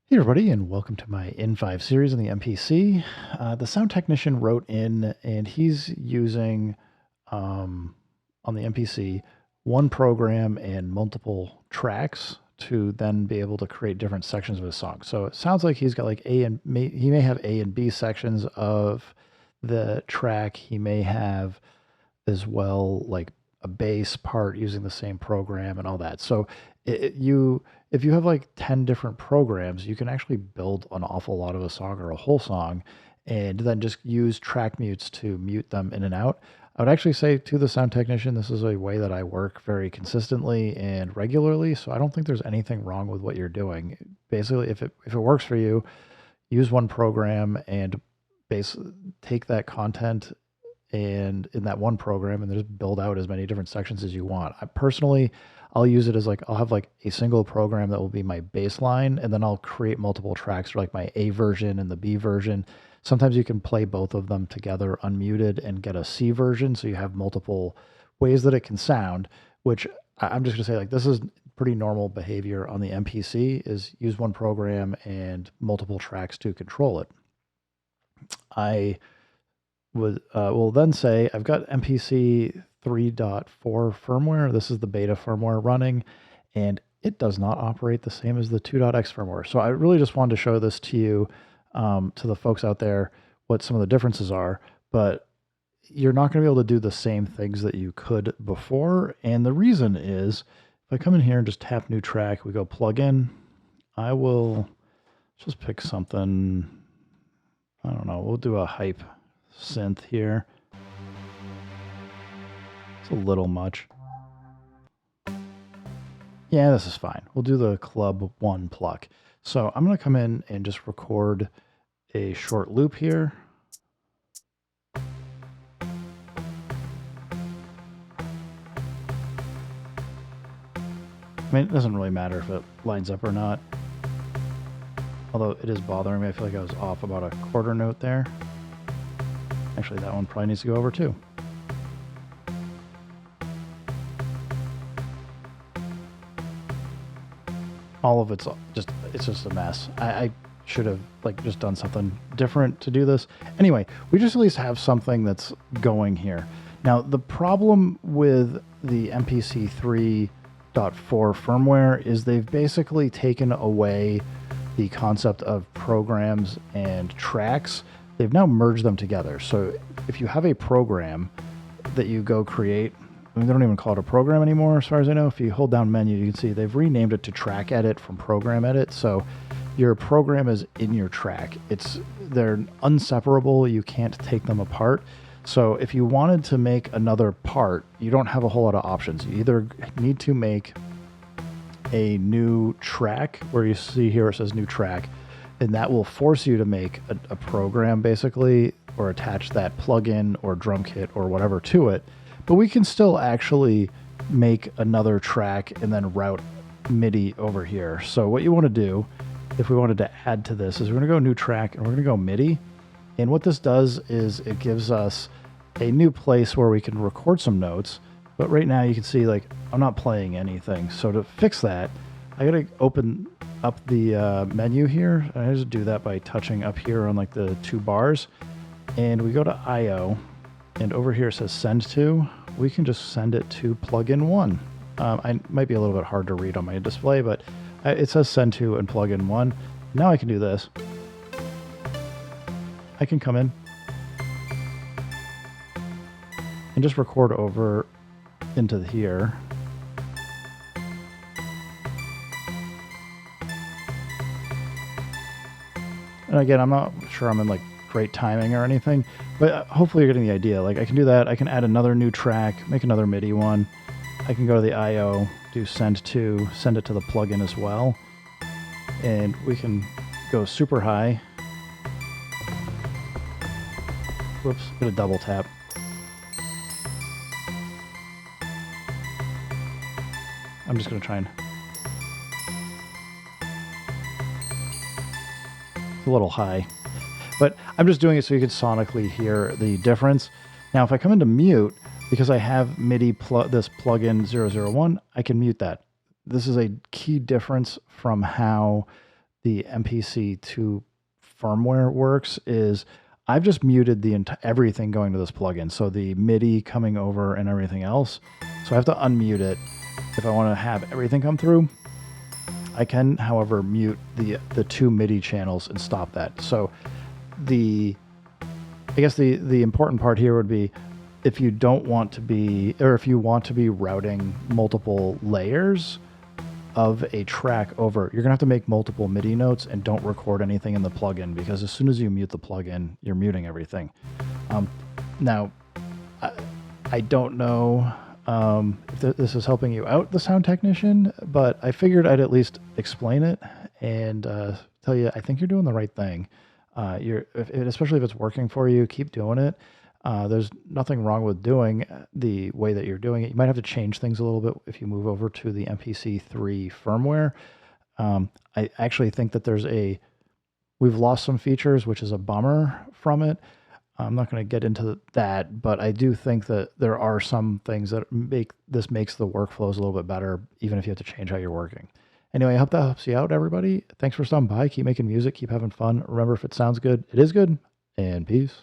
Hey everybody, and welcome to my N5 series on the MPC. The sound technician wrote in, and he's using on the MPC one program and multiple tracks to then be able to create different sections of his song. So it sounds like he's got like he may have A and B sections of the track. He may have as well like a bass part using the same program and all that. So you if you have like 10 different programs, you can actually build an awful lot of a song or a whole song and then just use track mutes to mute them in and out. I would actually say to the sound technician, this is a way that I work very consistently and regularly. So I don't think there's anything wrong with what you're doing. Basically, if it works for you, use one program and base take that content and in that one program and just build out as many different sections as you want. I personally, I'll use it as like I'll have like a single program that will be my baseline, and then I'll create multiple tracks for like my A version and the B version. Sometimes you can play both of them together unmuted and get a C version, so you have multiple ways that it can sound. Which I'm just gonna say like this is pretty normal behavior on the MPC is use one program and multiple tracks to control it. I will then say I've got MPC 3.4 firmware. This is the beta firmware running, and it does not operate the same as the 2.x firmware. So I really just wanted to show this to you, to the folks out there, what some of the differences are. But you're not going to be able to do the same things that you could before. And the reason is if I come in here and just tap new track, we go plug in, I will just pick something. I don't know. We'll do a hype synth here. It's a little much. Yeah, this is fine. We'll do the club one pluck. So I'm going to come in and just record a short loop here. I mean, it doesn't really matter if it lines up or not. Although it is bothering me. I feel like I was off about a quarter note there. Actually, that one probably needs to go over too. All of it's just a mess. I should have like just done something different to do this. Anyway, we just at least have something that's going here. Now, the problem with the MPC 3.4 firmware is they've basically taken away the concept of programs and tracks. They've now merged them together. So if you have a program that you go create, I mean, they don't even call it a program anymore, as far as I know. If you hold down menu, you can see they've renamed it to track edit from program edit. So your program is in your track. They're inseparable. You can't take them apart. So if you wanted to make another part, you don't have a whole lot of options. You either need to make a new track, where you see here it says new track, and that will force you to make a program basically, or attach that plugin or drum kit or whatever to it. But we can still actually make another track and then route MIDI over here. So what you want to do, if we wanted to add to this, is we're going to go new track and we're going to go MIDI. And what this does is it gives us a new place where we can record some notes. But right now you can see like I'm not playing anything. So to fix that, I got to open up the menu here. I just do that by touching up here on like the two bars. And we go to I/O. And over here it says send to. We can just send it to plugin one. I might be a little bit hard to read on my display, but it says send to and plugin one. Now I can do this. I can come in and just record over into here. And again, I'm not sure I'm in like great timing or anything, but hopefully you're getting the idea. Like I can do that. I can add another new track, make another MIDI one. I can go to the I/O, do send to, send it to the plugin as well. And we can go super high. Whoops, get a double tap. I'm just going to try and... It's a little high. But I'm just doing it so you can sonically hear the difference. Now, if I come into mute, because I have MIDI this plugin 001, I can mute that. This is a key difference from how the MPC2 firmware works is I've just muted everything going to this plugin. So the MIDI coming over and everything else. So I have to unmute it if I want to have everything come through. I can, however, mute the 2 MIDI channels and stop that. So I guess the important part here would be if you don't want to be, or if you want to be routing multiple layers of a track over, you're gonna have to make multiple MIDI notes and don't record anything in the plugin, because as soon as you mute the plugin, you're muting everything. Now, I don't know if this is helping you out, the sound technician, but I figured I'd at least explain it and tell you I think you're doing the right thing. Especially if it's working for you, keep doing it. There's nothing wrong with doing the way that you're doing it. You might have to change things a little bit if you move over to the MPC3 firmware. I actually think that we've lost some features, which is a bummer from it. I'm not going to get into that, but I do think that there are some things that makes the workflows a little bit better, even if you have to change how you're working. Anyway, I hope that helps you out, everybody. Thanks for stopping by. Keep making music. Keep having fun. Remember, if it sounds good, it is good. And peace.